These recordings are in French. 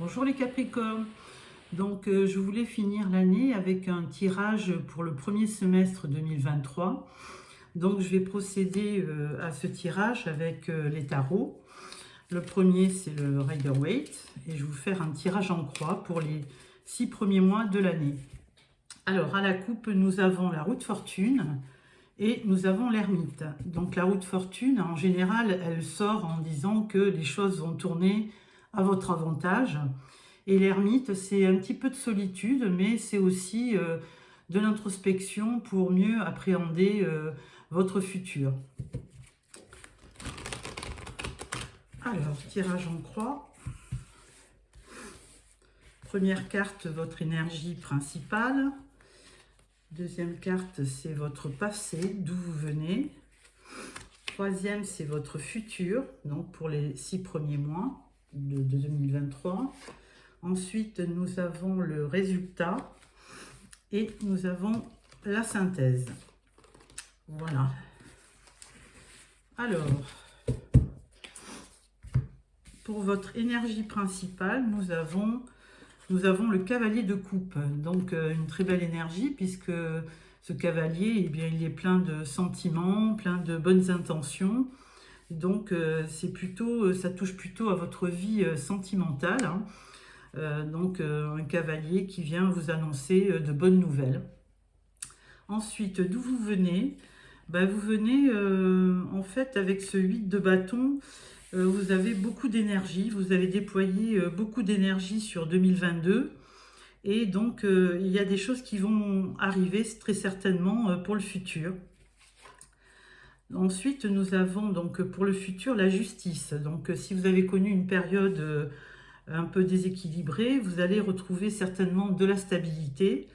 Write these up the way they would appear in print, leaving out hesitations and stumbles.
Bonjour les Capricornes. Donc je voulais finir l'année avec un tirage pour le premier semestre 2023. Donc je vais procéder à ce tirage avec les tarots. Le premier c'est le Rider-Waite et je vais vous faire un tirage en croix pour les 6 premiers mois de l'année. Alors à la coupe nous avons la roue de fortune et nous avons l'ermite. Donc la roue de fortune en général elle sort en disant que les choses vont tourner à votre avantage. Et l'ermite, c'est un petit peu de solitude, mais c'est aussi de l'introspection pour mieux appréhender votre futur. Alors, tirage en croix. Première carte, votre énergie principale. Deuxième carte, c'est votre passé, d'où vous venez. Troisième, c'est votre futur, donc pour les 6 premiers mois de 2023. Ensuite, nous avons le résultat et nous avons la synthèse. Voilà. Alors, pour votre énergie principale, nous avons le cavalier de coupe. Donc, une très belle énergie puisque ce cavalier, eh bien, il est plein de sentiments, plein de bonnes intentions. Donc, ça touche plutôt à votre vie sentimentale, hein. Un cavalier qui vient vous annoncer de bonnes nouvelles. Ensuite, d'où vous venez? Vous venez en fait avec ce 8 de bâton, vous avez beaucoup d'énergie, vous avez déployé beaucoup d'énergie sur 2022 et donc il y a des choses qui vont arriver très certainement pour le futur. Ensuite, nous avons donc pour le futur la justice. Donc si vous avez connu une période un peu déséquilibré, vous allez retrouver certainement de la stabilité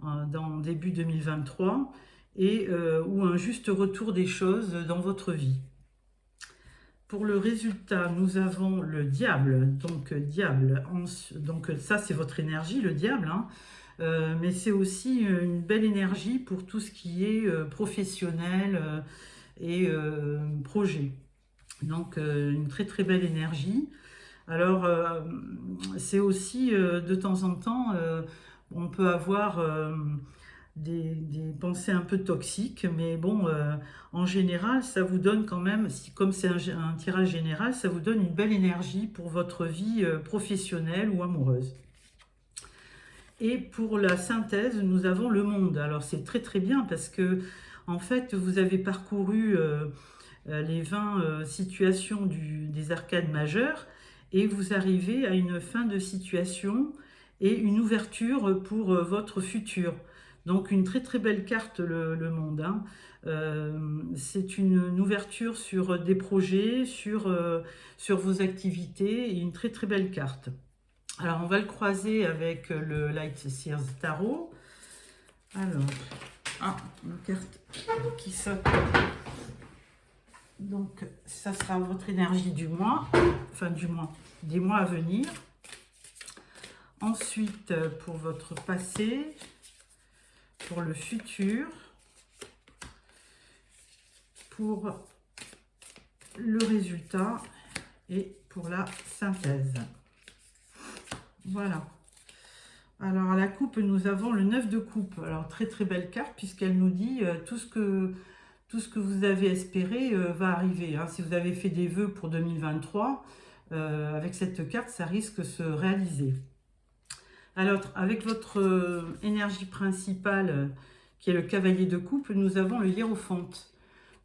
dans début 2023 et ou un juste retour des choses dans votre vie. Pour le résultat, nous avons le diable. Donc ça c'est votre énergie, le diable, hein. Mais c'est aussi une belle énergie pour tout ce qui est professionnel et projet. Donc une très très belle énergie. Alors, c'est aussi de temps en temps, on peut avoir des pensées un peu toxiques, mais bon, en général, ça vous donne quand même, comme c'est un tirage général, ça vous donne une belle énergie pour votre vie professionnelle ou amoureuse. Et pour la synthèse, nous avons le monde. Alors, c'est très très bien parce que, en fait, vous avez parcouru les 20 situations des arcades majeures et vous arrivez à une fin de situation et une ouverture pour votre futur. Donc une très très belle carte le monde, hein. C'est une ouverture sur des projets, sur vos activités et une très très belle carte. Alors on va le croiser avec le Light Seers Tarot. Alors, une carte qui saute. Donc, ça sera votre énergie du mois, enfin du mois, des mois à venir. Ensuite, pour votre passé, pour le futur, pour le résultat et pour la synthèse. Voilà. Alors, à la coupe, nous avons le 9 de coupe. Alors, très très belle carte puisqu'elle nous dit tout ce que vous avez espéré va arriver, hein. Si vous avez fait des vœux pour 2023, avec cette carte, ça risque de se réaliser. Alors, avec votre énergie principale, qui est le cavalier de coupe, nous avons le hiérophante.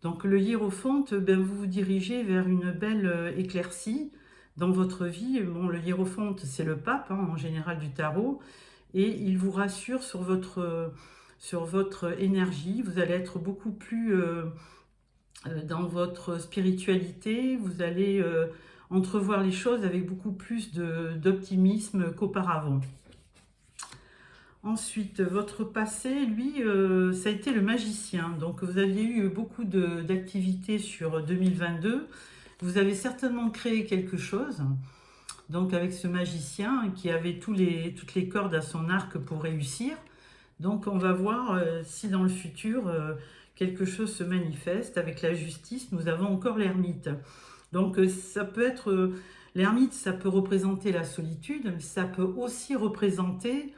Donc, le hiérophante, vous vous dirigez vers une belle éclaircie dans votre vie. Bon, le hiérophante, c'est le pape, hein, en général du tarot, et il vous rassure sur votre énergie. Vous allez être beaucoup plus dans votre spiritualité, vous allez entrevoir les choses avec beaucoup plus d'optimisme qu'auparavant. Ensuite, votre passé, lui, ça a été le magicien. Donc, vous aviez eu beaucoup d'activités sur 2022. Vous avez certainement créé quelque chose. Donc, avec ce magicien qui avait toutes les cordes à son arc pour réussir. Donc, on va voir si dans le futur, quelque chose se manifeste. Avec la justice, nous avons encore l'ermite. Donc, ça peut être L'ermite, ça peut représenter la solitude, mais ça peut aussi représenter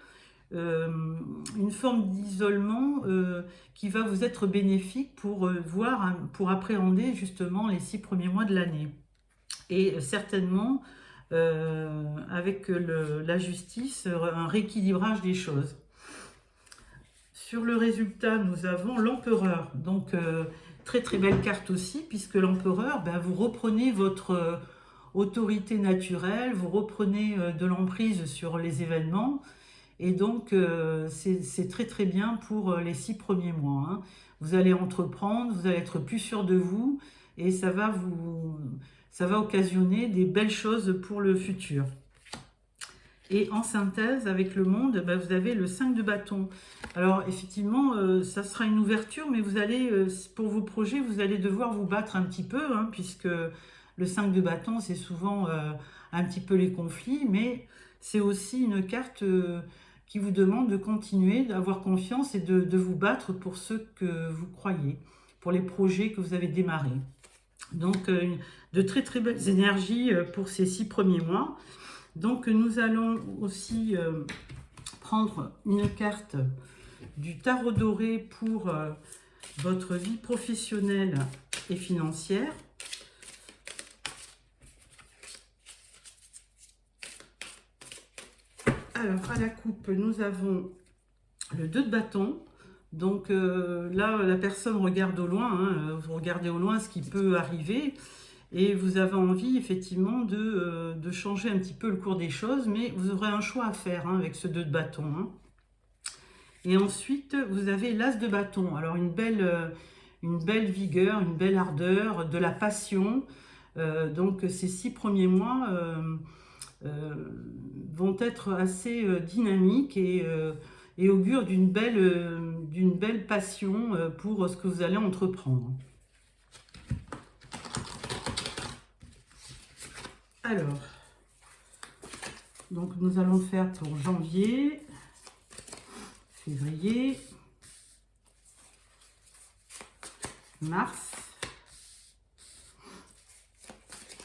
une forme d'isolement qui va vous être bénéfique pour pour appréhender justement les 6 premiers mois de l'année. Et certainement, avec la justice, un rééquilibrage des choses. Sur le résultat, nous avons l'empereur. Donc, très très belle carte aussi, puisque l'empereur, ben, vous reprenez votre autorité naturelle, vous reprenez de l'emprise sur les événements. Et donc, c'est très très bien pour les 6 premiers mois. Hein. Vous allez entreprendre, vous allez être plus sûr de vous, et ça va occasionner des belles choses pour le futur. Et en synthèse, avec le monde, ben, vous avez le 5 de bâton. Alors, effectivement, ça sera une ouverture, mais vous allez, pour vos projets, vous allez devoir vous battre un petit peu, hein, puisque le 5 de bâton, c'est souvent un petit peu les conflits, mais c'est aussi une carte qui vous demande de continuer, d'avoir confiance et de vous battre pour ce que vous croyez, pour les projets que vous avez démarrés. Donc, de très très belles énergies pour ces 6 premiers mois. Donc, nous allons aussi prendre une carte du tarot doré pour votre vie professionnelle et financière. Alors, à la coupe, nous avons le 2 de bâton. Donc là, la personne regarde au loin, hein, vous regardez au loin ce qui peut arriver. Et vous avez envie effectivement de changer un petit peu le cours des choses, mais vous aurez un choix à faire hein, avec ce 2 de bâton. Hein. Et ensuite, vous avez l'as de bâton. Alors une belle vigueur, une belle ardeur, de la passion. Donc ces 6 premiers mois vont être assez dynamiques et augurent d'une belle passion pour ce que vous allez entreprendre. Alors, donc nous allons faire pour janvier, février, mars,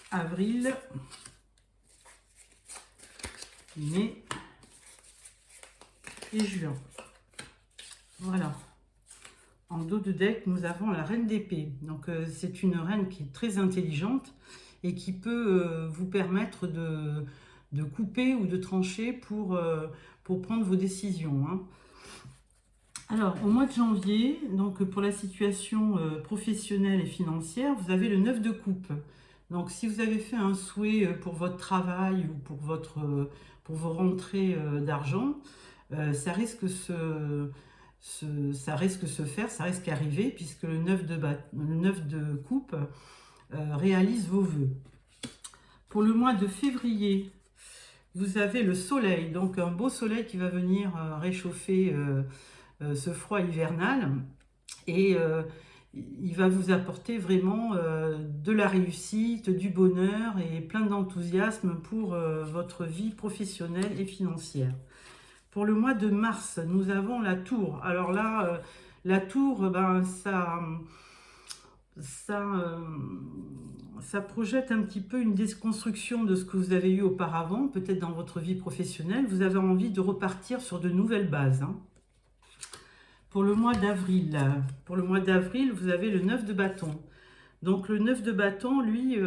avril, mai et juin. Voilà. En dos de deck, nous avons la reine d'épée. Donc, c'est une reine qui est très intelligente et qui peut vous permettre de couper ou de trancher pour prendre vos décisions. Hein. Alors, au mois de janvier, donc pour la situation professionnelle et financière, vous avez le 9 de coupe. Donc, si vous avez fait un souhait pour votre travail ou pour vos rentrées d'argent, ça risque de arriver puisque le 9 de coupe réalise vos vœux. Pour le mois de février, vous avez le soleil, donc un beau soleil qui va venir réchauffer ce froid hivernal et il va vous apporter vraiment de la réussite, du bonheur et plein d'enthousiasme pour votre vie professionnelle et financière. Pour le mois de mars, nous avons la tour. Alors là, la tour, ben, ça projette un petit peu une déconstruction de ce que vous avez eu auparavant, peut-être dans votre vie professionnelle. Vous avez envie de repartir sur de nouvelles bases. Hein. Pour le mois d'avril, vous avez le 9 de bâton. Donc le 9 de bâton, lui,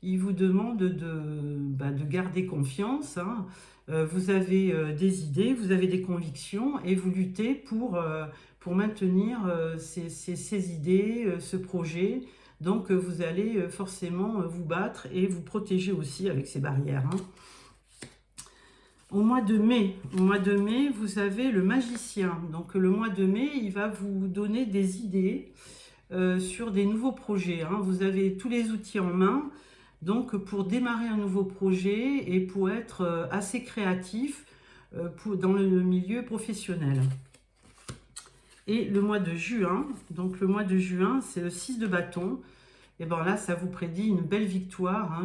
il vous demande de garder confiance. Hein. Vous avez des idées, vous avez des convictions et vous luttez pour maintenir ces idées, ce projet. Donc vous allez forcément vous battre et vous protéger aussi avec ces barrières. Hein. Au mois de mai, vous avez le magicien. Donc le mois de mai, il va vous donner des idées sur des nouveaux projets. Hein. Vous avez tous les outils en main. Donc pour démarrer un nouveau projet et pour être assez créatif dans le milieu professionnel. Et le mois de juin, c'est le 6 de bâton. Et bien là, ça vous prédit une belle victoire hein,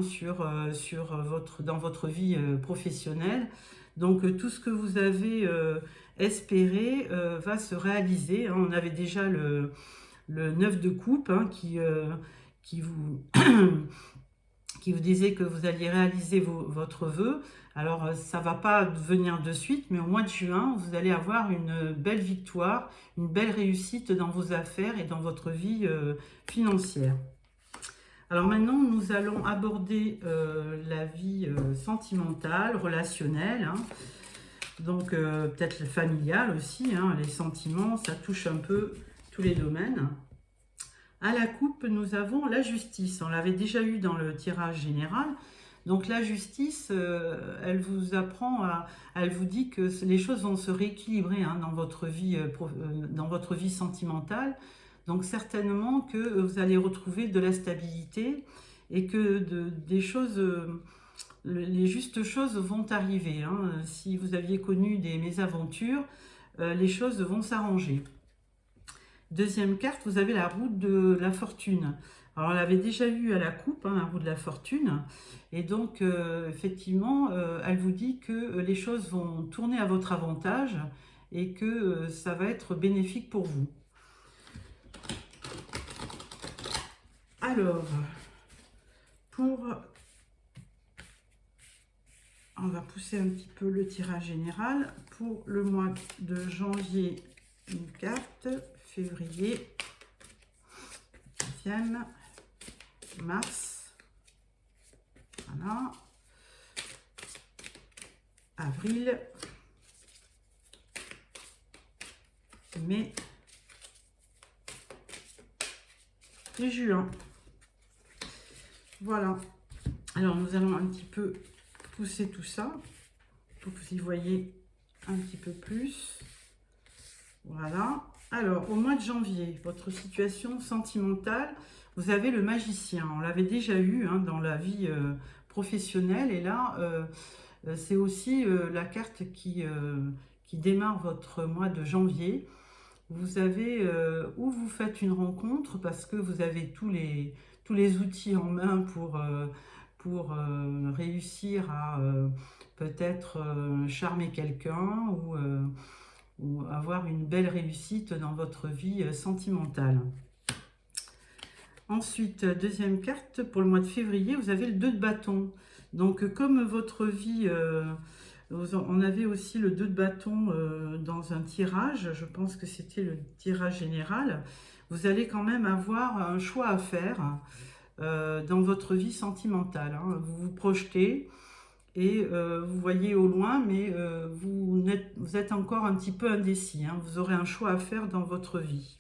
dans votre vie professionnelle. Donc tout ce que vous avez espéré va se réaliser. Hein. On avait déjà le 9 de coupe hein, qui vous qui vous disait que vous alliez réaliser votre vœu. Alors, ça ne va pas venir de suite, mais au mois de juin, vous allez avoir une belle victoire, une belle réussite dans vos affaires et dans votre vie financière. Alors maintenant, nous allons aborder la vie sentimentale, relationnelle, hein. Donc peut-être familiale aussi, hein. Les sentiments, ça touche un peu tous les domaines. À la coupe, nous avons la justice. On l'avait déjà eu dans le tirage général. Donc la justice, elle vous apprend elle vous dit que les choses vont se rééquilibrer, hein, dans votre vie sentimentale. Donc certainement que vous allez retrouver de la stabilité et que des choses, les justes choses vont arriver, hein. Si vous aviez connu des mésaventures, les choses vont s'arranger. Deuxième carte, vous avez la roue de la fortune. Alors, on l'avait déjà eu à la coupe, hein, la roue de la fortune. Et donc, effectivement, elle vous dit que les choses vont tourner à votre avantage et que ça va être bénéfique pour vous. Alors, on va pousser un petit peu le tirage général. Pour le mois de janvier, une carte. Février, 10e, mars, voilà, avril, mai et juin. Voilà. Alors nous allons un petit peu pousser tout ça pour que vous y voyez un petit peu plus. Voilà. Alors, au mois de janvier, votre situation sentimentale, vous avez le magicien. On l'avait déjà eu, hein, dans la vie professionnelle. Et là, c'est aussi la carte qui démarre votre mois de janvier. Vous avez, où vous faites une rencontre parce que vous avez tous les outils en main pour réussir à peut-être charmer quelqu'un ou avoir une belle réussite dans votre vie sentimentale. Ensuite, deuxième carte, pour le mois de février, vous avez le 2 de bâton. Donc, comme votre vie, on avait aussi le 2 de bâton dans un tirage, je pense que c'était le tirage général, vous allez quand même avoir un choix à faire dans votre vie sentimentale, hein. Vous vous projetez, et vous voyez au loin, mais vous êtes encore un petit peu indécis, hein. Vous aurez un choix à faire dans votre vie.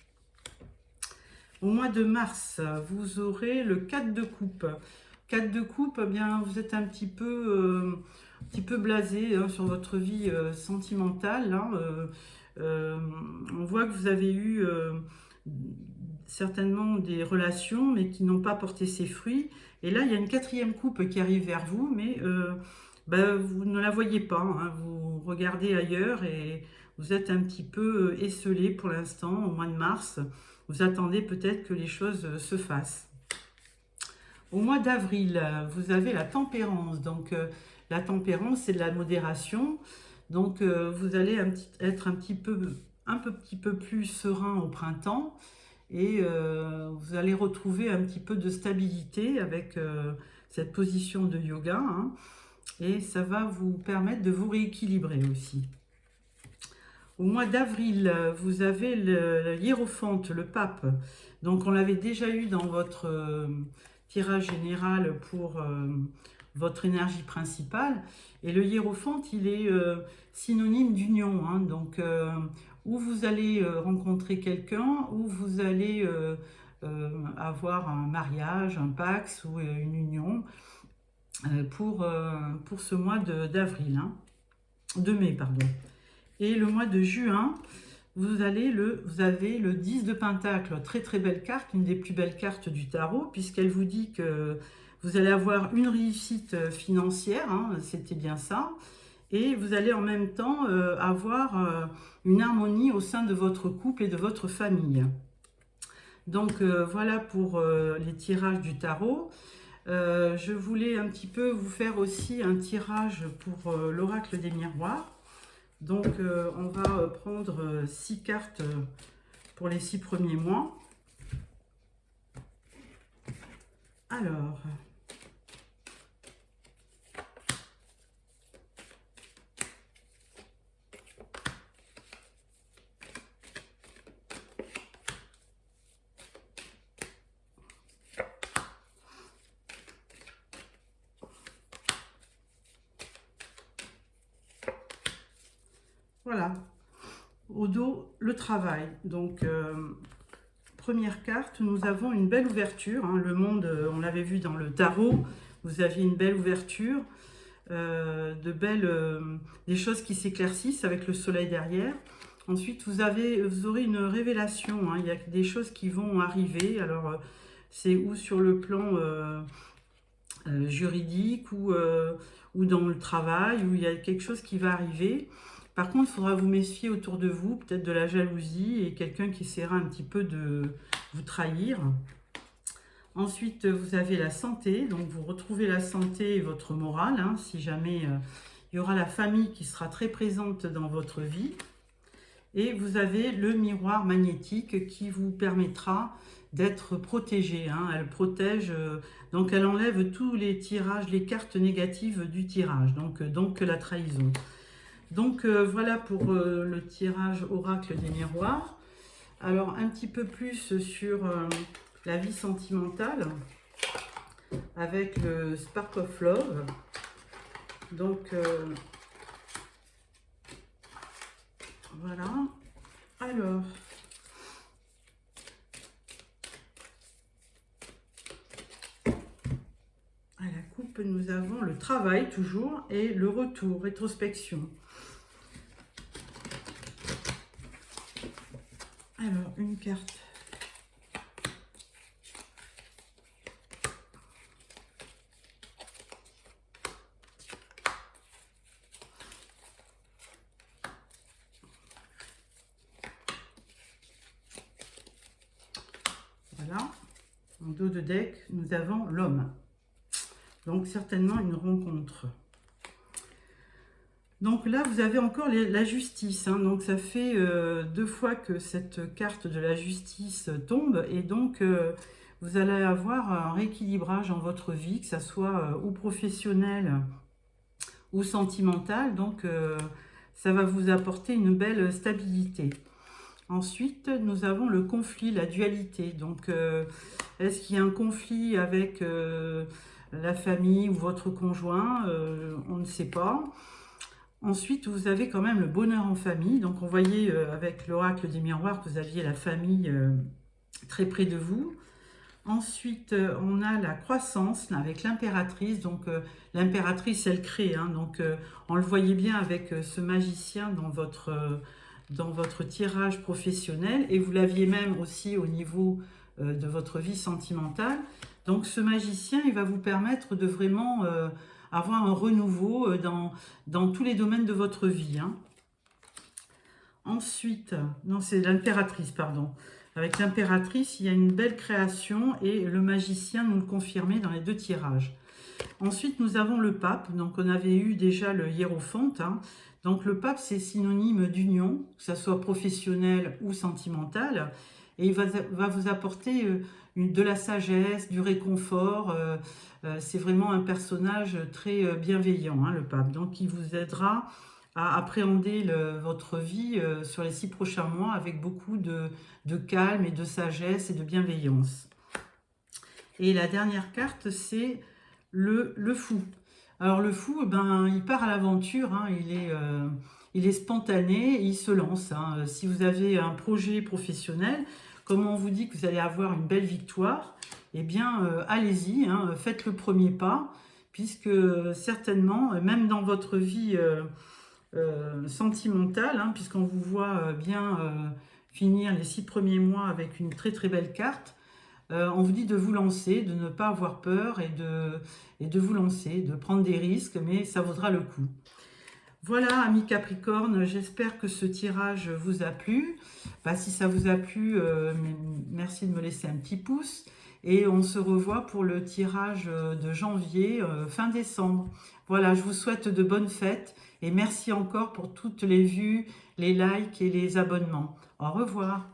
Au mois de mars, vous aurez le 4 de coupe. 4 de coupe, eh bien, vous êtes un petit peu blasé, hein, sur votre vie sentimentale, hein. On voit que vous avez eu certainement des relations, mais qui n'ont pas porté ses fruits. Et là, il y a une 4e coupe qui arrive vers vous, mais vous ne la voyez pas, hein. Vous regardez ailleurs et vous êtes un petit peu esselé pour l'instant, au mois de mars. Vous attendez peut-être que les choses se fassent. Au mois d'avril, vous avez la tempérance. Donc, la tempérance, c'est de la modération. Donc, vous allez être un petit peu plus serein au printemps. Et vous allez retrouver un petit peu de stabilité avec cette position de yoga, hein, et ça va vous permettre de vous rééquilibrer aussi. Au mois d'avril, vous avez le hiérophante, le pape. Donc on l'avait déjà eu dans votre tirage général pour votre énergie principale. Et le hiérophante, il est synonyme d'union, hein. Donc où vous allez rencontrer quelqu'un, où vous allez avoir un mariage, un pax ou une union pour ce mois d'avril, hein, de mai, pardon. Et le mois de juin, vous avez le 10 de Pentacle, très très belle carte, une des plus belles cartes du tarot, puisqu'elle vous dit que vous allez avoir une réussite financière, hein, c'était bien ça. Et vous allez en même temps avoir une harmonie au sein de votre couple et de votre famille. Donc voilà pour les tirages du tarot. Je voulais un petit peu vous faire aussi un tirage pour l'oracle des miroirs. Donc on va prendre 6 cartes pour les 6 premiers mois. Alors, Voilà. Au dos, le travail. Donc, première carte, nous avons une belle ouverture. Hein. Le monde, on l'avait vu dans le tarot, vous aviez une belle ouverture, des choses qui s'éclaircissent avec le soleil derrière. Ensuite, vous aurez une révélation. Hein. Il y a des choses qui vont arriver. Alors, c'est ou sur le plan juridique ou dans le travail, où il y a quelque chose qui va arriver. Par contre, il faudra vous méfier autour de vous, peut-être de la jalousie et quelqu'un qui essaiera un petit peu de vous trahir. Ensuite, vous avez la santé, donc vous retrouvez la santé et votre morale, hein, si jamais il y aura la famille qui sera très présente dans votre vie. Et vous avez le miroir magnétique qui vous permettra d'être protégé. Hein. Elle protège, donc elle enlève tous les tirages, les cartes négatives du tirage, donc la trahison. Donc voilà pour le tirage oracle des miroirs. Alors un petit peu plus sur la vie sentimentale avec le Spark of Love. Donc voilà. Alors à la coupe, nous avons le travail toujours et le retour, rétrospection. Alors, une carte. Voilà. En dos de deck, nous avons l'homme. Donc, certainement une rencontre. Donc là, vous avez encore la justice. Hein. Donc, ça fait 2 fois que cette carte de la justice tombe. Et donc, vous allez avoir un rééquilibrage dans votre vie, que ce soit ou professionnel ou sentimental. Donc, ça va vous apporter une belle stabilité. Ensuite, nous avons le conflit, la dualité. Donc, est-ce qu'il y a un conflit avec la famille ou votre conjoint? On ne sait pas. Ensuite, vous avez quand même le bonheur en famille. Donc, on voyait avec l'oracle des miroirs que vous aviez la famille très près de vous. Ensuite, on a la croissance là, avec l'impératrice. Donc, l'impératrice, elle crée. Hein, donc, on le voyait bien avec ce magicien dans votre tirage professionnel. Et vous l'aviez même aussi au niveau de votre vie sentimentale. Donc, ce magicien, il va vous permettre de vraiment avoir un renouveau dans tous les domaines de votre vie. Hein. Ensuite, non, c'est l'impératrice, pardon. Avec l'impératrice, il y a une belle création et le magicien nous le confirmait dans les 2 tirages. Ensuite, nous avons le pape. Donc, on avait eu déjà le hiérophante. Hein. Donc, le pape, c'est synonyme d'union, que ce soit professionnel ou sentimental. Et il va vous apporter de la sagesse, du réconfort. C'est vraiment un personnage très bienveillant, hein, le pape. Donc, il vous aidera à appréhender votre vie sur les 6 prochains mois avec beaucoup de calme et de sagesse et de bienveillance. Et la dernière carte, c'est le fou. Alors, le fou, ben, il part à l'aventure, hein, il est spontané, il se lance. Hein. Si vous avez un projet professionnel, comme on vous dit que vous allez avoir une belle victoire, eh bien, allez-y, hein, faites le premier pas, puisque certainement, même dans votre vie sentimentale, hein, puisqu'on vous voit bien finir les 6 premiers mois avec une très très belle carte, on vous dit de vous lancer, de ne pas avoir peur et de vous lancer, de prendre des risques, mais ça vaudra le coup. Voilà, amis Capricorne, j'espère que ce tirage vous a plu. Bah, si ça vous a plu, merci de me laisser un petit pouce. Et on se revoit pour le tirage de janvier, fin décembre. Voilà, je vous souhaite de bonnes fêtes et merci encore pour toutes les vues, les likes et les abonnements. Au revoir.